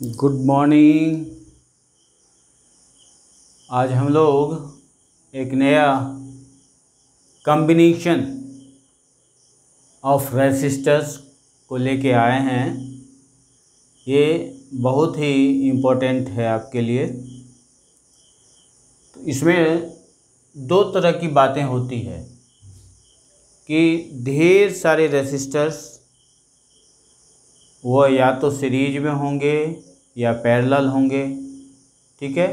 Good morning. आज हम लोग एक नया कॉम्बिनेशन ऑफ रेसिस्टर्स को लेके आए हैं। ये बहुत ही इम्पोर्टेंट है आपके लिए। तो इसमें दो तरह की बातें होती है कि ढेर सारे रेसिस्टर्स वो या तो सीरीज में होंगे या पैरेलल होंगे, ठीक है,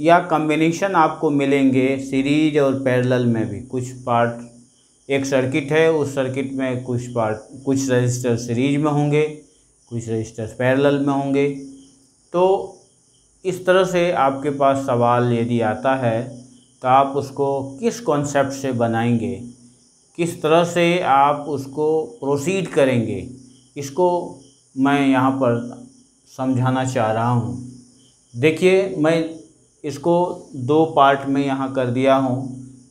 या कॉम्बिनेशन आपको मिलेंगे सीरीज और पैरेलल में भी। कुछ पार्ट एक सर्किट है, उस सर्किट में कुछ रजिस्टर सीरीज में होंगे, कुछ रजिस्टर पैरेलल में होंगे। तो इस तरह से आपके पास सवाल यदि आता है तो आप उसको किस कॉन्सेप्ट से बनाएंगे, किस तरह से आप उसको प्रोसीड करेंगे, इसको मैं यहाँ पर समझाना चाह रहा हूँ। देखिए, मैं इसको दो पार्ट में यहाँ कर दिया हूँ,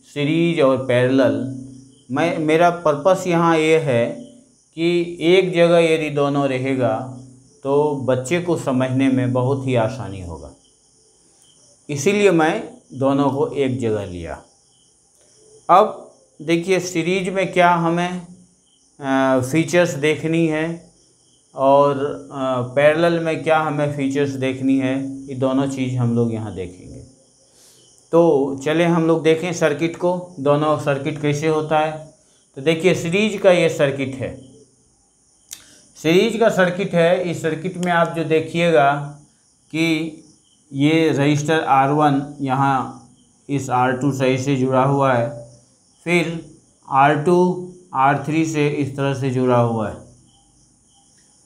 सीरीज और पैरेलल। मेरा पर्पस यहाँ ये है कि एक जगह यदि दोनों रहेगा तो बच्चे को समझने में बहुत ही आसानी होगा, इसीलिए मैं दोनों को एक जगह लिया। अब देखिए, सीरीज में क्या हमें फीचर्स देखनी है और पैरेलल में क्या हमें फीचर्स देखनी है, ये दोनों चीज़ हम लोग यहाँ देखेंगे। तो चले हम लोग देखें सर्किट को, दोनों सर्किट कैसे होता है। तो देखिए, सीरीज का ये सर्किट है, सीरीज का सर्किट है। इस सर्किट में आप जो देखिएगा कि ये रजिस्टर R1 यहाँ इस R2 सही से जुड़ा हुआ है, फिर R2 R3 से इस तरह से जुड़ा हुआ है,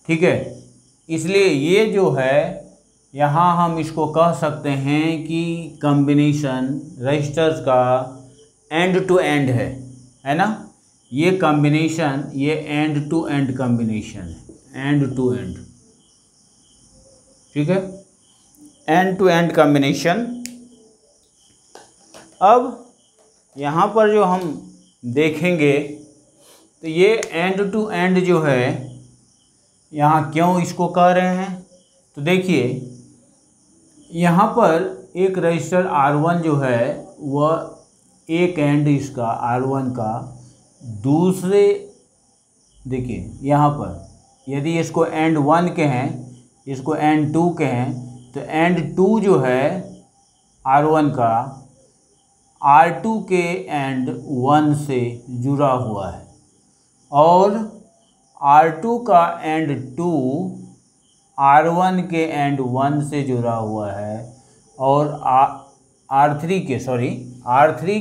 ठीक है। इसलिए ये जो है यहाँ हम इसको कह सकते हैं कि कॉम्बिनेशन रजिस्टर्स का एंड टू एंड है ना। ये कॉम्बिनेशन ये एंड टू एंड कॉम्बिनेशन है, एंड टू एंड, ठीक है, एंड टू एंड कॉम्बिनेशन। अब यहाँ पर जो हम देखेंगे तो ये एंड टू एंड जो है यहाँ क्यों इसको कह रहे हैं, तो देखिए यहाँ पर एक रजिस्टर R1 जो है वह एक एंड इसका R1 का दूसरे, देखिए यहाँ पर यदि इसको एंड 1 कहें, इसको एंड 2 कहें, तो एंड 2 जो है R1 का R2 के एंड 1 से जुड़ा हुआ है और R2 का एंड 2 R1 के एंड 1 से जुड़ा हुआ है और R3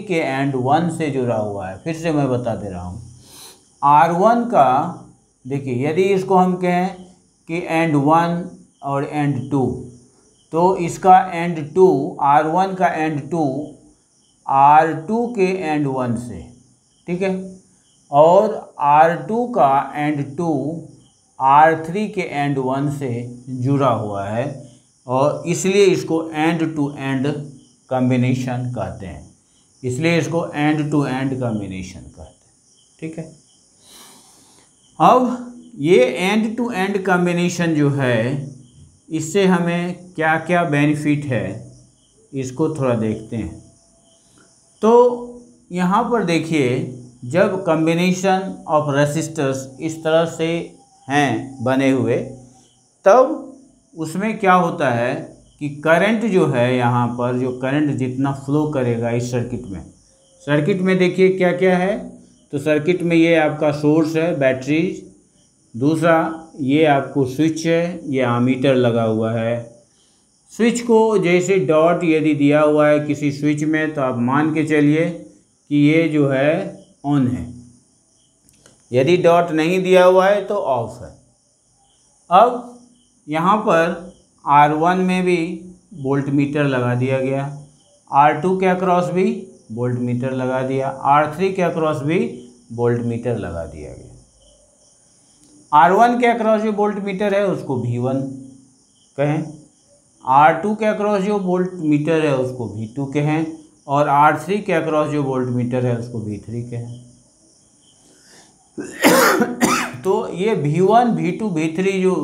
के एंड 1 से जुड़ा हुआ है। फिर से मैं बता दे रहा हूँ, R1 का देखिए यदि इसको हम कहें कि एंड 1 और एंड 2, तो इसका एंड 2 R1 का एंड 2 R2 के एंड 1 से, ठीक है, और R2 का एंड 2 R3 के एंड 1 से जुड़ा हुआ है और इसलिए इसको एंड टू एंड कॉम्बिनेशन कहते हैं, इसलिए इसको एंड टू एंड कॉम्बिनेशन कहते हैं, ठीक है। अब ये एंड टू एंड कॉम्बिनेशन जो है इससे हमें क्या क्या बेनिफिट है इसको थोड़ा देखते हैं। तो यहाँ पर देखिए, जब कॉम्बिनेशन ऑफ रेसिस्टर्स इस तरह से हैं बने हुए, तब उसमें क्या होता है कि करंट जो है यहाँ पर जो करंट जितना फ्लो करेगा इस सर्किट में देखिए क्या क्या है। तो सर्किट में ये आपका सोर्स है बैटरी, दूसरा ये आपको स्विच है, ये एमीटर लगा हुआ है। स्विच को जैसे डॉट यदि दिया हुआ है किसी स्विच में तो आप मान के चलिए कि ये जो है ऑन है, यदि डॉट नहीं दिया हुआ है तो ऑफ है। अब यहाँ पर R1 में भी वोल्ट मीटर लगा दिया गया, R2 के अक्रॉस भी वोल्ट मीटर लगा दिया, R3 के अक्रॉस भी वोल्ट मीटर लगा दिया गया। R1 के अक्रॉस जो वोल्ट मीटर है उसको V1 कहें, R2 के अक्रॉस जो वोल्ट मीटर है उसको V2 कहें और R3 के अक्रॉस जो वोल्ट मीटर है उसको V3 कहें। तो ये V1 V2 V3 जो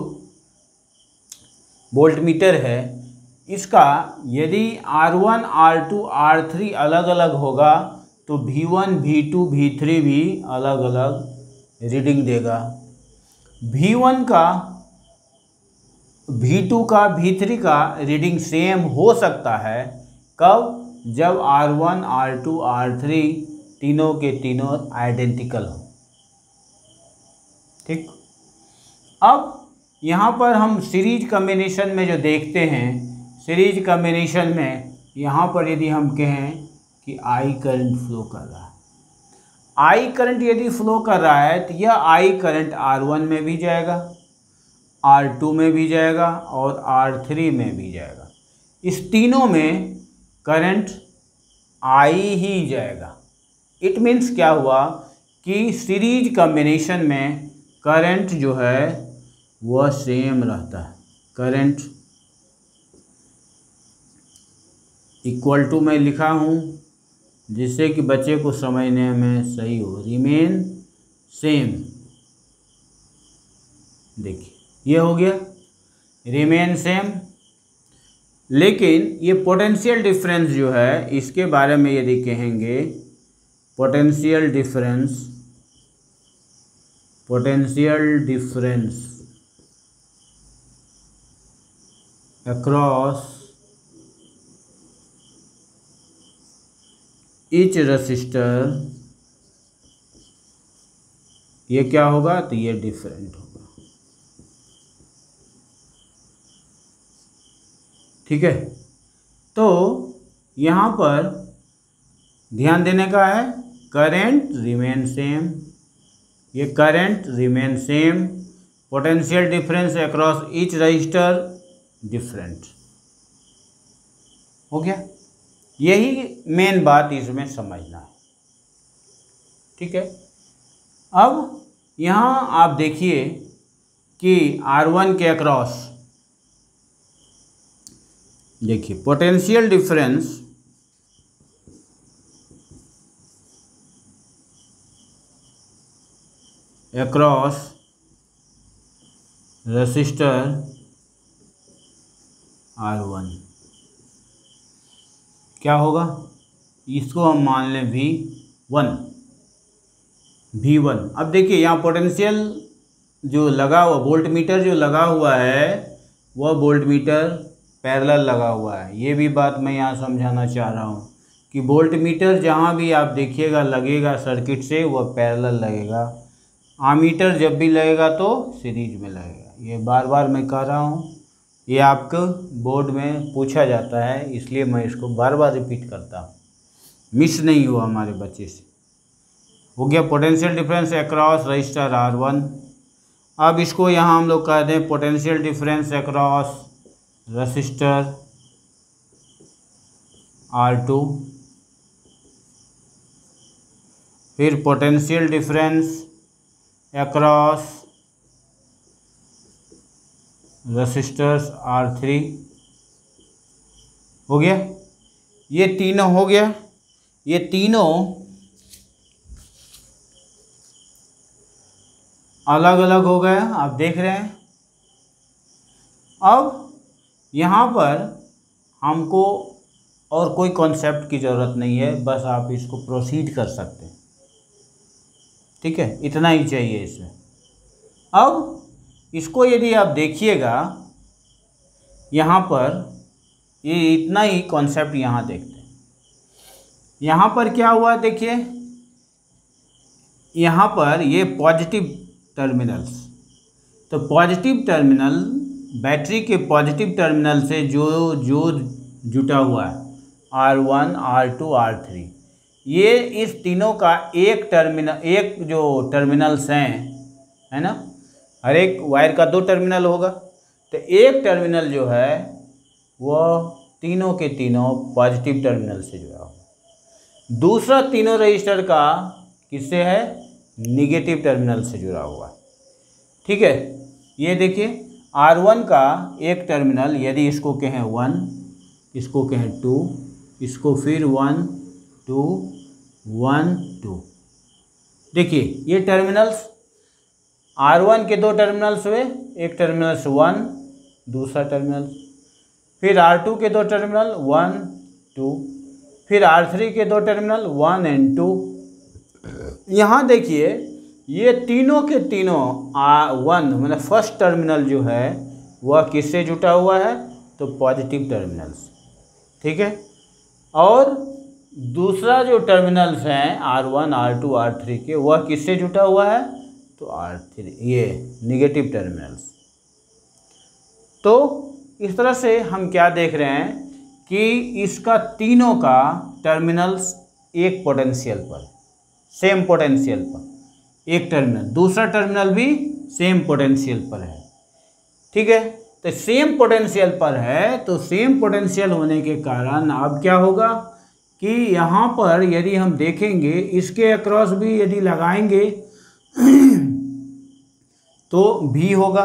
वोल्टमीटर है, इसका यदि R1, R2, R3 अलग अलग होगा तो V1, V2, V3 भी अलग अलग रीडिंग देगा। V1 का, V2 का, V3 का रीडिंग सेम हो सकता है। कब? जब R1, R2, R3 तीनों के तीनों आइडेंटिकल हो। ठीक। अब यहाँ पर हम सीरीज कॉम्बिनेशन में जो देखते हैं, सीरीज कॉम्बिनेशन में यहाँ पर यदि हम कहें कि I करंट फ्लो कर रहा है, I करंट यदि फ्लो कर रहा है तो यह I करंट R1 में भी जाएगा, R2 में भी जाएगा और R3 में भी जाएगा। इस तीनों में करंट I ही जाएगा। इट मीन्स क्या हुआ कि सीरीज कॉम्बिनेशन में करंट जो है वह सेम रहता है। करंट इक्वल टू मैं लिखा हूँ जिससे कि बच्चे को समझने में सही हो, रिमेन सेम। देखिए ये हो गया रिमेन सेम। लेकिन ये पोटेंशियल डिफरेंस जो है, इसके बारे में यदि कहेंगे, potential difference across each resistor, ये क्या होगा? तो ये डिफरेंट होगा। ठीक है, तो यहाँ पर ध्यान देने का है, करंट रिमेन सेम, ये current remain same, potential difference across each resistor different. हो गया, यही मेन बात इसमें समझना है। ठीक है, अब यहाँ आप देखिए कि R1 के अक्रॉस देखिए potential difference across resistor R1 क्या होगा? इसको हम मान लें V1। अब देखिए यहाँ पोटेंशियल जो लगा हुआ, वोल्ट मीटर जो लगा हुआ है वह वोल्ट मीटर पैरेलल लगा हुआ है। ये भी बात मैं यहाँ समझाना चाह रहा हूँ कि वोल्ट मीटर जहाँ भी आप देखिएगा लगेगा सर्किट से वह पैरेलल लगेगा। आमीटर जब भी लगेगा तो सीरीज में लगेगा। ये बार बार मैं कह रहा हूँ, ये आपको बोर्ड में पूछा जाता है, इसलिए मैं इसको बार बार रिपीट करता हूँ, मिस नहीं हुआ हमारे बच्चे से। हो गया potential difference across register R1। अब इसको यहाँ हम लोग कह दें potential difference across register R2, फिर potential difference across registers R3। हो गया, ये तीनों हो गया। ये तीनों अलग अलग हो गए, आप देख रहे हैं। अब यहाँ पर हमको और कोई कॉन्सेप्ट की ज़रूरत नहीं है, बस आप इसको प्रोसीड कर सकते हैं। ठीक है, इतना ही चाहिए इसमें। अब इसको यदि आप देखिएगा यहाँ पर, ये इतना ही कॉन्सेप्ट यहाँ देखते हैं। यहाँ पर क्या हुआ देखिए, यहाँ पर ये पॉजिटिव टर्मिनल्स, तो पॉजिटिव टर्मिनल बैटरी के पॉजिटिव टर्मिनल से जो जुटा हुआ है R1, R2, R3, ये इस तीनों का एक जो टर्मिनल्स हैं, है ना, हर एक वायर का 2 टर्मिनल होगा, तो एक टर्मिनल जो है वह तीनों के तीनों पॉजिटिव टर्मिनल से जुड़ा हुआ। दूसरा तीनों रजिस्टर का किससे है? निगेटिव टर्मिनल से जुड़ा हुआ। ठीक है, ये देखिए R1 का एक टर्मिनल, यदि इसको कहें 1, इसको कहें 2, इसको फिर 1, 2, 1, 2, देखिए ये टर्मिनल्स R1 के 2 टर्मिनल्स हुए, एक टर्मिनल्स 1, दूसरा टर्मिनल, फिर R2 के दो टर्मिनल 1 2, फिर R3 के दो टर्मिनल 1 और 2। यहाँ देखिए ये तीनों के तीनों R1 मतलब फर्स्ट टर्मिनल जो है वह किससे जुटा हुआ है, तो पॉजिटिव टर्मिनल्स, ठीक है। और दूसरा जो टर्मिनल्स हैं R1 R2 R3 के, वह किससे जुटा हुआ है, तो R3 ये निगेटिव टर्मिनल्स। तो इस तरह से हम क्या देख रहे हैं कि इसका तीनों का टर्मिनल्स एक पोटेंशियल पर, सेम पोटेंशियल पर, एक टर्मिनल, दूसरा टर्मिनल भी सेम पोटेंशियल पर है, ठीक है। तो सेम पोटेंशियल पर है, तो सेम पोटेंशियल होने के कारण अब क्या होगा कि यहाँ पर यदि हम देखेंगे इसके अक्रॉस भी यदि लगाएंगे तो V होगा,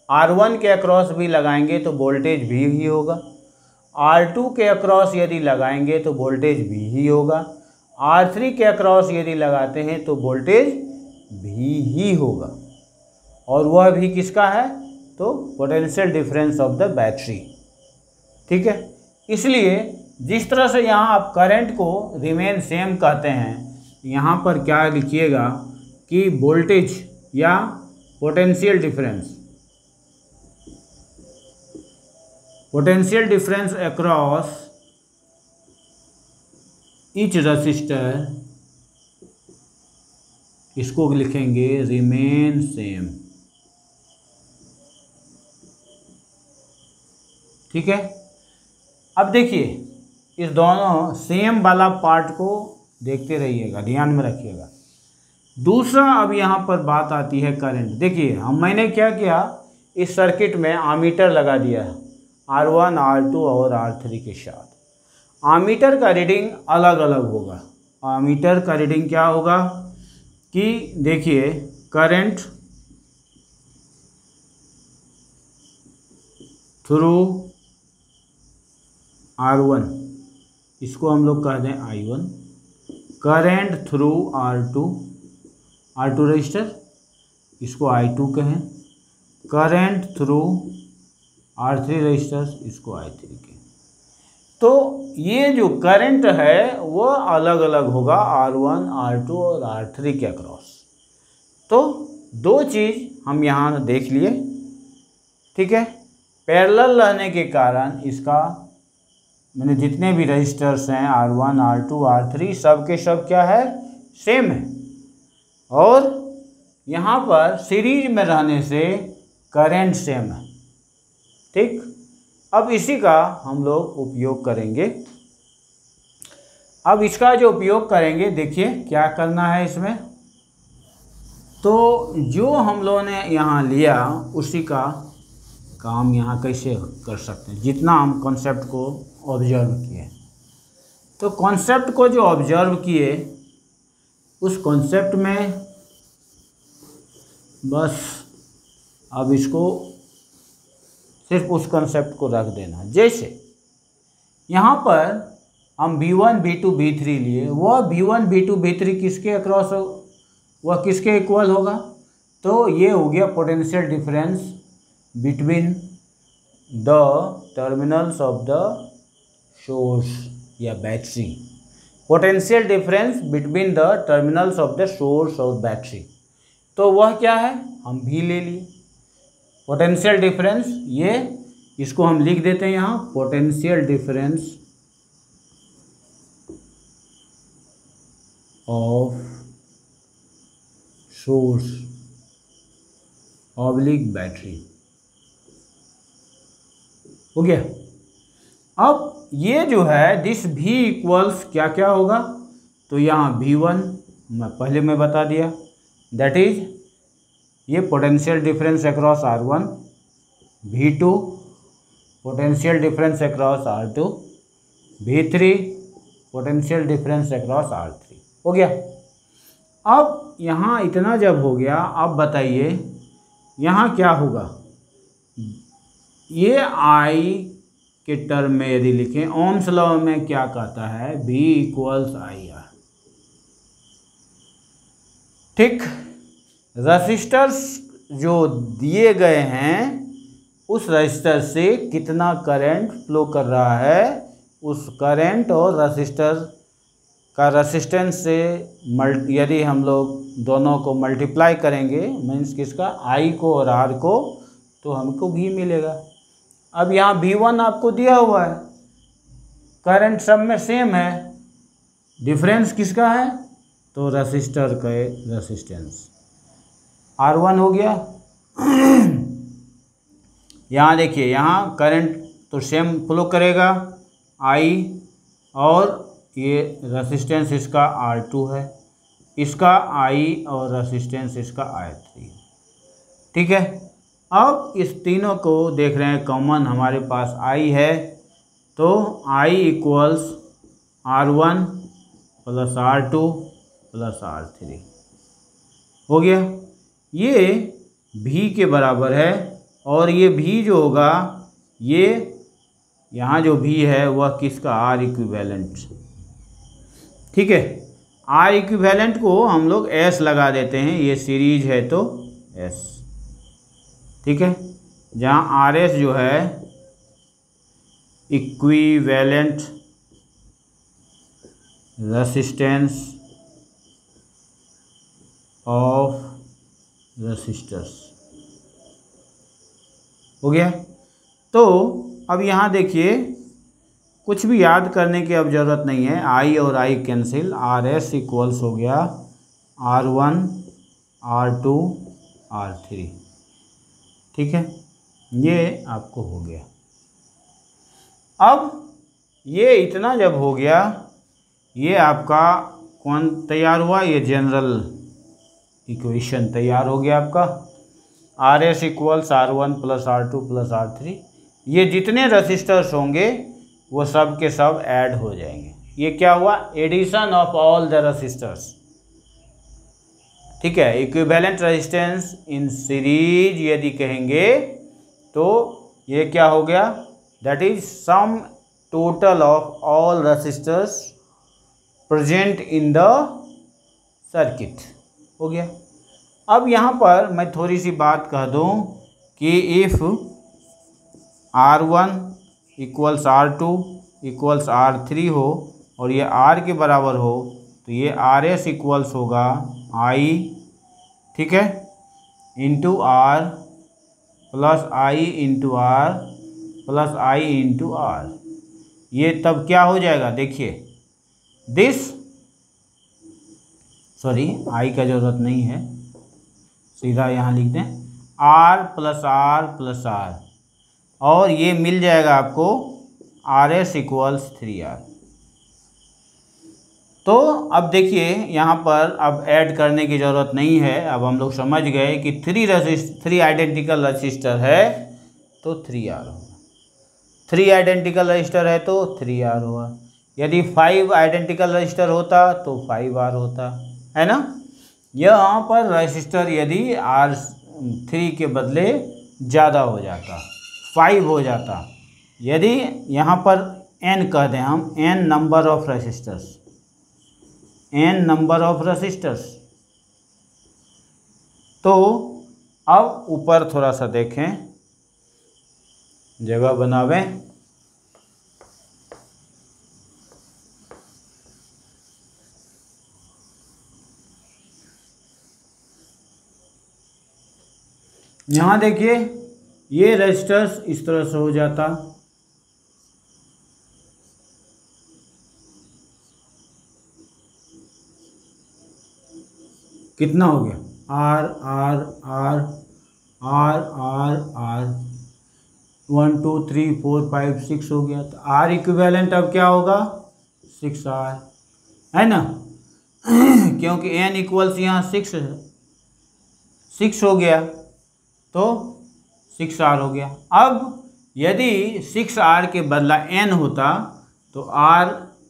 R1 के अक्रॉस भी लगाएंगे तो वोल्टेज V ही होगा, R2 के अक्रॉस यदि लगाएंगे तो वोल्टेज V ही होगा, R3 के अक्रॉस यदि लगाते हैं तो वोल्टेज V ही होगा। और वह भी किसका है, तो potential difference of the battery, ठीक है। इसलिए जिस तरह से यहाँ आप करंट को रिमेन सेम कहते हैं, यहाँ पर क्या लिखिएगा कि वोल्टेज या potential difference across each resistor, इसको लिखेंगे रिमेन सेम, ठीक है। अब देखिए इस दोनों सेम वाला पार्ट को देखते रहिएगा, ध्यान में रखिएगा। दूसरा अब यहाँ पर बात आती है करंट। देखिए मैंने क्या किया, इस सर्किट में आमीटर लगा दिया है R1 R2 और R3 के साथ। आमीटर का रीडिंग अलग अलग होगा। आमीटर का रीडिंग क्या होगा कि देखिए करंट थ्रू R1, इसको हम लोग कहते हैं I1, current through R2 register, इसको I2 कहें, करंट थ्रू R3 रजिस्टर, इसको I3 कहें। तो ये जो करंट है वो अलग अलग होगा R1 R2 और R3 के अक्रॉस। तो दो चीज़ हम यहाँ देख लिए, ठीक है। पैरेलल रहने के कारण इसका मैंने जितने भी रजिस्टर्स हैं R1 R2 R3 सब के सब क्या है, सेम है। और यहाँ पर सीरीज में रहने से करंट सेम है, ठीक। अब इसी का हम लोग उपयोग करेंगे। अब इसका जो उपयोग करेंगे, देखिए क्या करना है इसमें। तो जो हम लोगों ने यहाँ लिया उसी का काम यहाँ कैसे कर सकते हैं, जितना हम कॉन्सेप्ट को ऑब्जर्व किए। तो कॉन्सेप्ट को जो ऑब्जर्व किए उस कॉन्सेप्ट में बस अब इसको सिर्फ उस कॉन्सेप्ट को रख देना। जैसे यहाँ पर हम V1 V2 V3 लिए, वह V1 V2 V3 किसके अक्रॉस हो, वह किसके इक्वल होगा, तो ये हो गया potential difference between the terminals of the source या battery. Potential difference between the terminals of the source और बैटरी, तो वह क्या है, हम भी ले लिए पोटेंशियल डिफरेंस। ये इसको हम लिख देते हैं यहाँ, potential difference of source oblique battery, हो गया। अब ये जो है दिस V इक्वल्स क्या क्या होगा, तो यहाँ V1 पहले मैं बता दिया, दैट इज ये potential difference across R1, V2 potential difference across R2, V3 potential difference across R3, हो गया। अब यहाँ इतना जब हो गया, अब बताइए यहाँ क्या होगा। ये I के टर्म में यदि लिखें, ओम्स लॉ में क्या कहता है, V इक्वल्स IR, ठीक। रेसिस्टर्स जो दिए गए हैं उस रजिस्टर से कितना करंट फ्लो कर रहा है, उस करंट और रजिस्टर का रेसिस्टेंस से यदि हम लोग दोनों को मल्टीप्लाई करेंगे, मीन्स किसका, I को और R को, तो हमको V मिलेगा। अब यहाँ V1 आपको दिया हुआ है, करंट सब में सेम है, डिफरेंस किसका है, तो रजिस्टर का रेसिस्टेंस R1 हो गया। यहाँ देखिए, यहाँ करंट तो सेम फ्लो करेगा I, और ये रेसिस्टेंस इसका R2 है, इसका I और रेसिस्टेंस इसका R3। ठीक है, अब इस तीनों को देख रहे हैं, कॉमन हमारे पास I है, तो I equals R1 plus R2 plus R3 हो गया। ये V के बराबर है, और ये V जो होगा, ये यहाँ जो V है वह किसका, R इक्विवेलेंट। ठीक है, R इक्विवेलेंट को हम लोग S लगा देते हैं, ये सीरीज है तो S। ठीक है, जहाँ RS जो है इक्विवेलेंट रेसिस्टेंस ऑफ रेसिस्टर्स हो गया। तो अब यहाँ देखिए, कुछ भी याद करने की अब ज़रूरत नहीं है, I और I कैंसिल, RS इक्वल्स हो गया R1 R2 R3। ठीक है, ये आपको हो गया। अब ये इतना जब हो गया, ये आपका कौन तैयार हुआ, ये जनरल इक्वेशन तैयार हो गया आपका, RS equals R1 plus R2 plus R3। ये जितने रजिस्टर्स होंगे वो सब के सब ऐड हो जाएंगे। ये क्या हुआ, addition of all the registers. ठीक है, इक्विवेलेंट रेजिस्टेंस इन सीरीज यदि कहेंगे तो ये क्या हो गया, that is sum total of all registers present in the circuit हो गया। अब यहाँ पर मैं थोड़ी सी बात कह दूँ कि if R1 equals R2 equals R3 हो और ये R के बराबर हो, तो ये RS इक्वल्स होगा I, ठीक है, into R plus I into R plus I into R। ये तब क्या हो जाएगा, देखिए दिस, सॉरी I का ज़रूरत नहीं है, सीधा यहाँ लिख दें R प्लस R, और ये मिल जाएगा आपको RS इक्वल्स 3R। तो अब देखिए यहाँ पर अब ऐड करने की ज़रूरत नहीं है, अब हम लोग समझ गए कि 3 आइडेंटिकल रजिस्टर है तो 3R होगा, 3 आइडेंटिकल रजिस्टर है तो 3R होगा, यदि 5 आइडेंटिकल रजिस्टर होता तो 5R होता है ना। यहाँ पर रजिस्टर यदि R3 के बदले ज़्यादा हो जाता, 5 हो जाता, यदि यहाँ पर n कह दें हम, n नंबर ऑफ रजिस्टर्स, तो अब ऊपर थोड़ा सा देखें, जगह बनावें, यहाँ देखिए ये रजिस्टर्स इस तरह से हो जाता, कितना हो गया, R R R R R R 1 2 3 4 5 6 हो गया। तो R इक्विवेलेंट अब क्या होगा, 6R है ना, क्योंकि n इक्वल्स यहाँ 6 है, 6 हो गया तो 6R हो गया। अब यदि 6R के बदला n होता तो R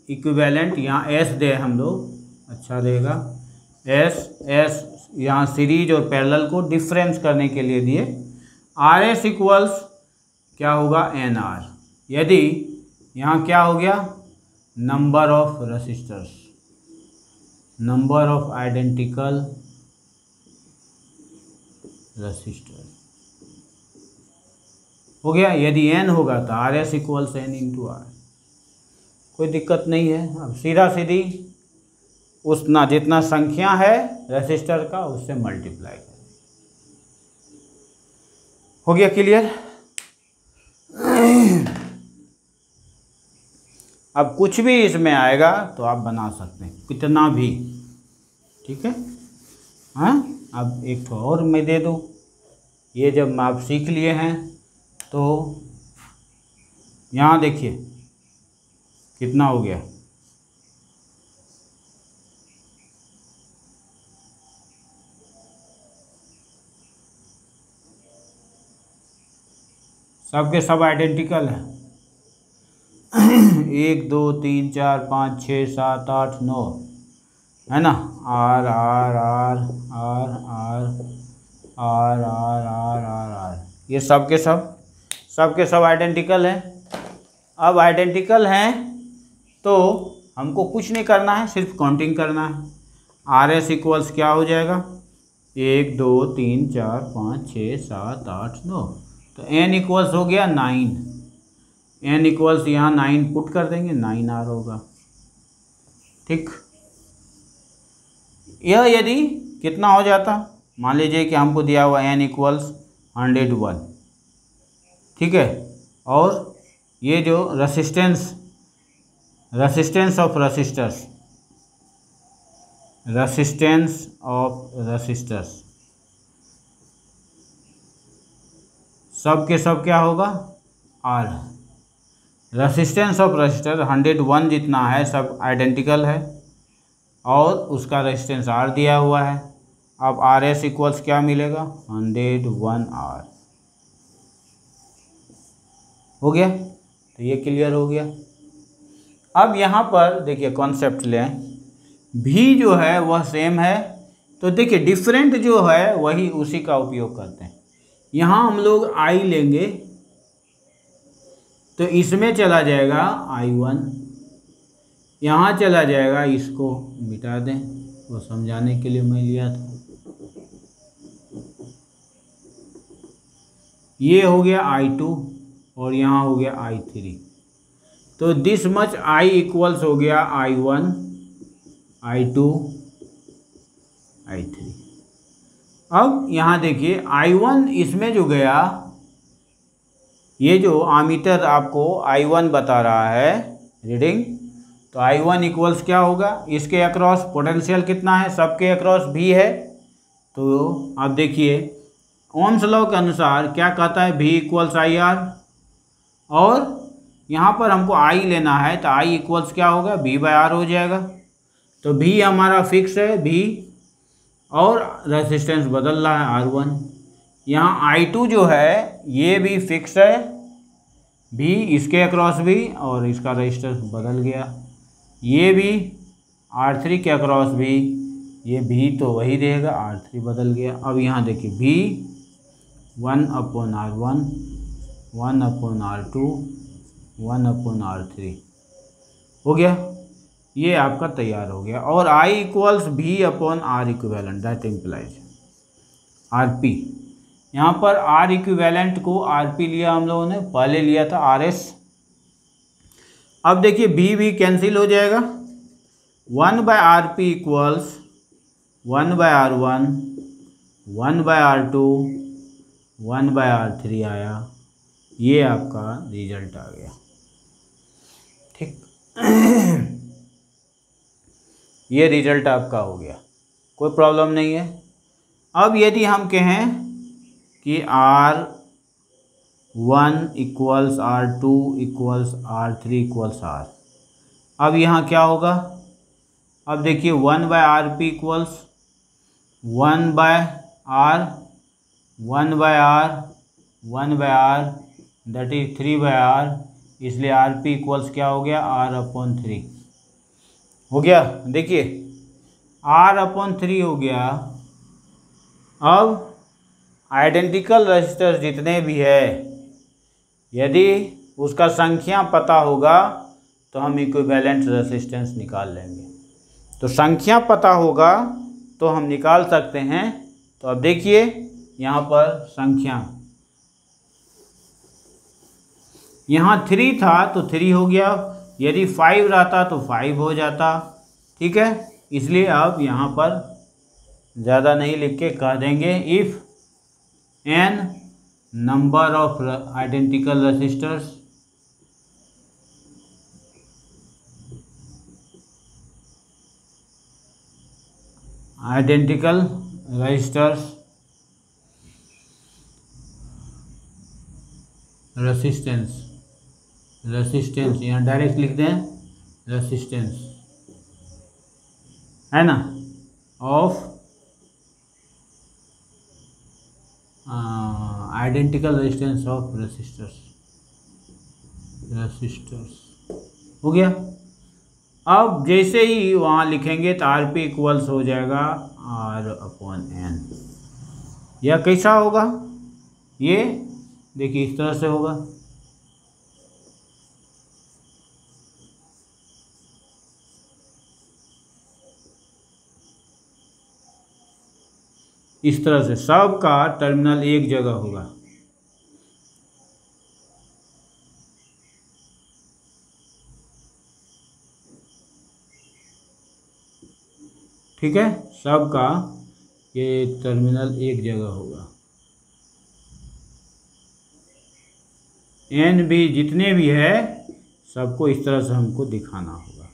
इक्विवेलेंट यहाँ S दे हम लोग, अच्छा रहेगा, S यहाँ सीरीज और पैरेलल को डिफरेंस करने के लिए दिए, RS इक्वल्स क्या होगा, NR। यदि यहाँ क्या हो गया, number of registers, number of identical register, हो गया। यदि n होगा तो RS equals n into R, कोई दिक्कत नहीं है। अब सीधा सीधी उतना जितना संख्या है रेसिस्टर का उससे मल्टीप्लाई करें। हो गया क्लियर। अब कुछ भी इसमें आएगा तो आप बना सकते हैं, कितना भी, ठीक है। हाँ, अब एक तो और मैं दे दूँ, ये जब आप सीख लिए हैं तो यहाँ देखिए कितना हो गया, सबके सब आइडेंटिकल है। 1 2 3 4 5 6 7 8 9 है ना। R R R R R R R R R R, ये सबके सब आइडेंटिकल है। अब आइडेंटिकल हैं तो हमको कुछ नहीं करना है, सिर्फ काउंटिंग करना है। आर एस इक्वल्स क्या हो जाएगा, 1 2 3 4 5 6 7 8 9, तो n इक्वल्स हो गया 9। n इक्वल्स यहाँ 9 पुट कर देंगे, 9R होगा, ठीक। यह यदि कितना हो जाता, मान लीजिए कि हमको दिया हुआ n इक्वल्स 101, ठीक है। और ये जो रेसिस्टेंस ऑफ रेसिस्टर्स, सब के सब क्या होगा, R। रेसिस्टेंस ऑफ रेसिस्टर 101 जितना है सब आइडेंटिकल है और उसका रेसिस्टेंस R दिया हुआ है। अब आर एस इक्वल्स क्या मिलेगा, 101R। हो गया, तो ये क्लियर हो गया। अब यहाँ पर देखिए कॉन्सेप्ट लें, भी जो है वह सेम है, तो देखिए डिफरेंट जो है वही उसी का उपयोग करते हैं। यहाँ हम लोग I लेंगे तो इसमें चला जाएगा I1, यहाँ चला जाएगा, इसको मिटा दें, वो समझाने के लिए मैं लिया था। ये हो गया I2 और यहाँ हो गया I3, तो दिस मच I इक्वल्स हो गया I1 I2 I3। अब यहाँ देखिए I1 इसमें जो गया, ये जो आमीटर आपको I1 बता रहा है रीडिंग, तो I1 इक्वल्स क्या होगा, इसके अक्रॉस पोटेंशियल कितना है, सबके अक्रॉस भी है। तो आप देखिए ओम्स लॉ के अनुसार क्या कहता है, V इक्वल्स IR, और यहाँ पर हमको I लेना है तो I इक्वल्स क्या होगा, V/R हो जाएगा। तो V हमारा फिक्स है, V, और रेसिस्टेंस बदल रहा है R1। यहाँ I2 जो है ये भी फिक्स है, V इसके अक्रॉस भी, और इसका रेजिस्टेंस बदल गया। ये भी R3 के अक्रॉस भी, ये V तो वही रहेगा, R3 बदल गया। अब यहाँ देखिए V 1/R1 1/R2 1/R3 हो गया, ये आपका तैयार हो गया। और I equals V/R equivalent, that implies RP। यहाँ पर R इक्विवेलेंट को RP लिया हम लोगों ने, पहले लिया था RS। अब देखिए V कैंसिल हो जाएगा, 1/RP equals 1/R1 1/R2 1/R3 आया, ये आपका रिजल्ट आ गया, ठीक। ये रिजल्ट आपका हो गया, कोई प्रॉब्लम नहीं है। अब यदि हम कहें कि R1 equals R2 equals R3 equals R, अब यहाँ क्या होगा, अब देखिए 1/RP equals 1/R 1/R 1/R, that is 3/R, इसलिए RP इक्वल्स क्या हो गया, R/3 हो गया। देखिए R/3 हो गया। अब आइडेंटिकल रेजिस्टर जितने भी है, यदि उसका संख्या पता होगा तो हम इक्विवेलेंट रेजिस्टेंस निकाल लेंगे। तो संख्या पता होगा तो हम निकाल सकते हैं। तो अब देखिए यहाँ पर संख्या यहाँ 3 था तो 3 हो गया, यदि 5 रहता तो 5 हो जाता। ठीक है, इसलिए आप यहाँ पर ज़्यादा नहीं लिख के कह देंगे if n number of identical resistors resistance यहाँ डायरेक्ट लिख दें रेसिस्टेंस, है ना, of identical resistance of resistors हो गया। अब जैसे ही वहाँ लिखेंगे तो आर पी इक्वल्स हो जाएगा R/N। यह कैसा होगा, ये देखिए इस तरह से होगा। इस तरह से सबका टर्मिनल एक जगह होगा। ठीक है, सबका ये टर्मिनल एक जगह होगा। एन भी जितने भी है सबको इस तरह से हमको दिखाना होगा।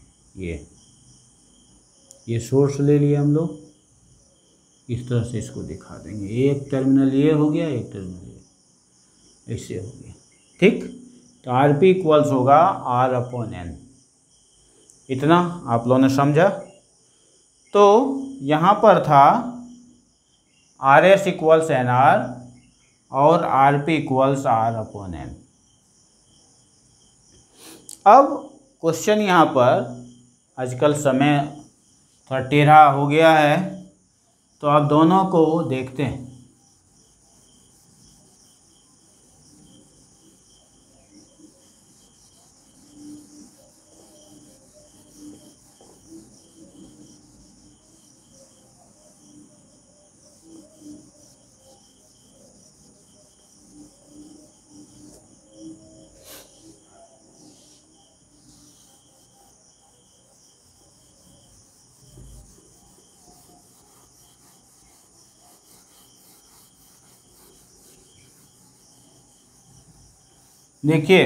ये सोर्स ले लिया हम लोग, इस तरह से इसको दिखा देंगे। एक टर्मिनल ये हो गया, एक टर्मिनल ये, ऐसे हो गया। ठीक, तो आर पी इक्वल्स होगा R/N। इतना आप लोगों ने समझा। तो यहाँ पर था RS इक्वल्स NR और RP इक्वल्स R/N। अब क्वेश्चन यहाँ पर आजकल समय थोड़ा टेढ़ा हो गया है, तो आप दोनों को देखते हैं। देखिए,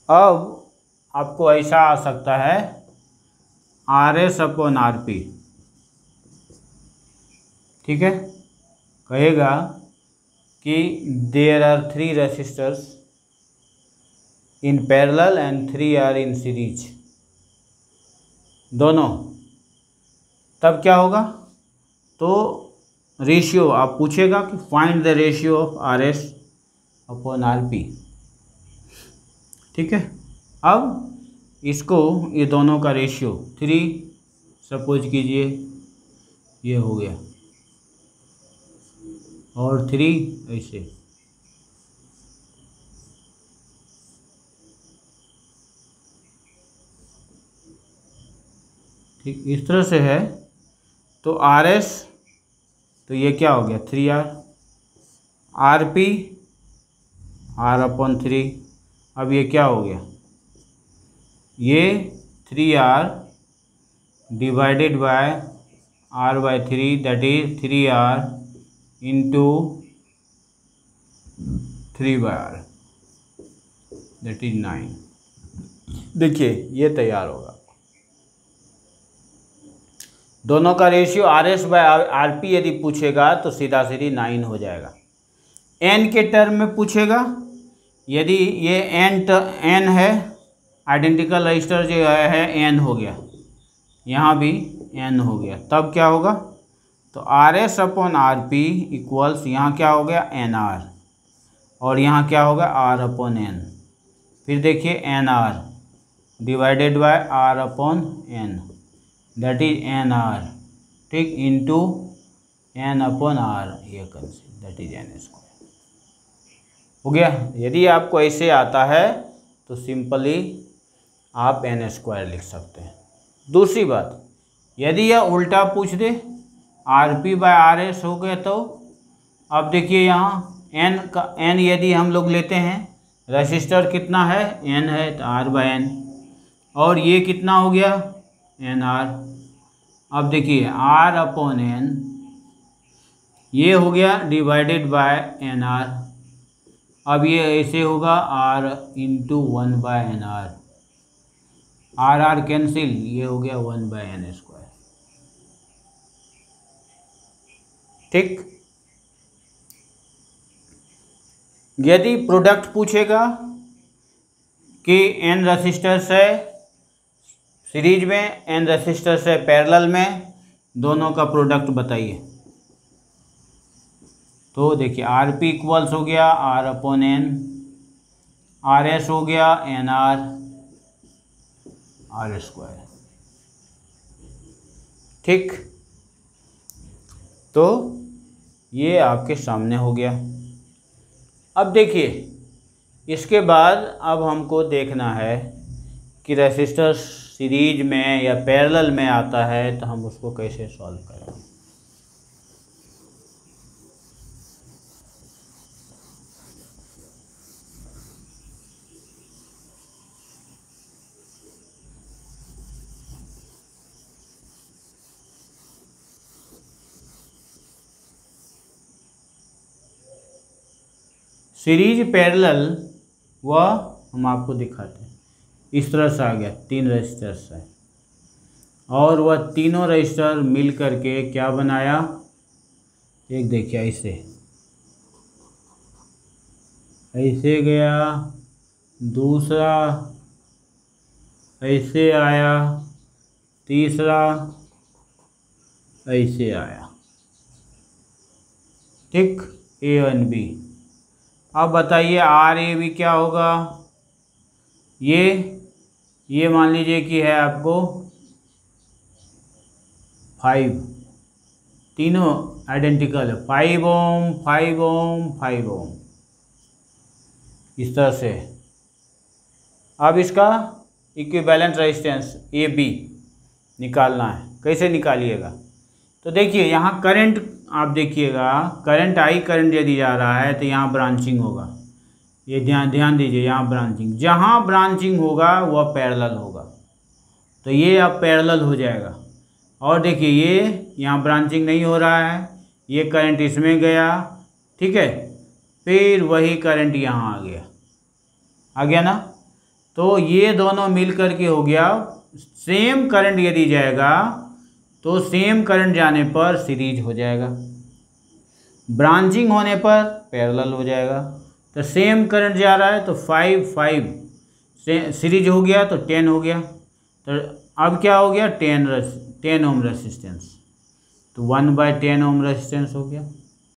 अब आपको ऐसा आ सकता है RS/RP। ठीक है, कहेगा कि there are 3 resistors in parallel and 3 are in series, दोनों। तब क्या होगा, तो रेशियो आप पूछेगा कि find the ratio of RS/RP। ठीक है, अब इसको ये दोनों का रेशियो 3 सपोज कीजिए, ये हो गया, और 3 ऐसे। ठीक, इस तरह से है। तो RS, तो ये क्या हो गया 3R, RP R/3। अब ये क्या हो गया, ये 3R divided by R/3, that is 3R into 3/R, that is 9। देखिए ये तैयार होगा। दोनों का रेशियो RS/RP यदि पूछेगा तो सीधा सीधी 9 हो जाएगा। n के टर्म में पूछेगा, यदि ये n है, आइडेंटिकल रजिस्टर जो है n हो गया, यहाँ भी n हो गया, तब क्या होगा, तो RS/RP इक्वल्स यहाँ क्या हो गया NR, और यहाँ क्या होगा R/N। फिर देखिए NR divided by R/N, that is NR, ठीक, इंटू N/R, ये कंसेप्ट, दैट इज N² हो गया। यदि आपको ऐसे आता है तो सिंपली आप N² लिख सकते हैं। दूसरी बात, यदि यह उल्टा पूछ दे RP/RS हो गया, तो अब देखिए यहाँ n यदि हम लोग लेते हैं रजिस्टर कितना है, एन है, तो आर बाय एन। और ये कितना हो गया, एन आर। अब देखिए आर अपॉन एन ये हो गया डिवाइडेड बाय एन आर। अब ये ऐसे होगा R into 1/nr, R R cancel, ये हो गया 1/n²। ठीक। यदि प्रोडक्ट पूछेगा कि n रेसिस्टर्स है सीरीज में, n रेसिस्टर्स है पैरेलल में, दोनों का प्रोडक्ट बताइए। तो देखिए आर पी इक्वल्स हो गया R upon N, R S हो गया एन आर आर स्क्वायर। ठीक, तो ये आपके सामने हो गया। अब देखिए इसके बाद अब हमको देखना है कि रेसिस्टर सीरीज में या पैरेलल में आता है तो हम उसको कैसे सॉल्व करें। सीरीज पैरेलल वह हम आपको दिखाते हैं। इस तरह से आ गया, 3 रजिस्टर्स है और वह तीनों रजिस्टर मिल करके क्या बनाया, एक देखिए ऐसे गया, दूसरा ऐसे आया, तीसरा ऐसे आया। ठीक, ए एंड बी। अब बताइए आर ए बी क्या होगा। ये मान लीजिए कि है आपको 5, तीनों आइडेंटिकल है, 5 ओम 5 ओम 5 ओम, इस तरह से। अब इसका इक्विवेलेंट रेजिस्टेंस ए बी निकालना है। कैसे निकालिएगा, तो देखिए यहाँ करंट आप देखिएगा, करंट आई करंट यदि जा रहा है तो यहाँ ब्रांचिंग होगा। ये ध्यान दीजिए, यहाँ ब्रांचिंग, जहाँ ब्रांचिंग होगा वह पैरेलल होगा, तो ये अब पैरेलल हो जाएगा। और देखिए ये यहाँ ब्रांचिंग नहीं हो रहा है, ये करंट इसमें गया, ठीक है, फिर वही करंट यहाँ आ गया ना। तो ये दोनों मिल करके हो गया सेम करंट। यदि जाएगा तो सेम करंट जाने पर सीरीज हो जाएगा, ब्रांचिंग होने पर पैरेलल हो जाएगा। तो सेम करंट जा रहा है तो 5 सीरीज हो गया तो 10 हो गया। तो अब क्या हो गया, 10 ओम रेसिस्टेंस, तो 1/10 ओम रेसिस्टेंस हो गया।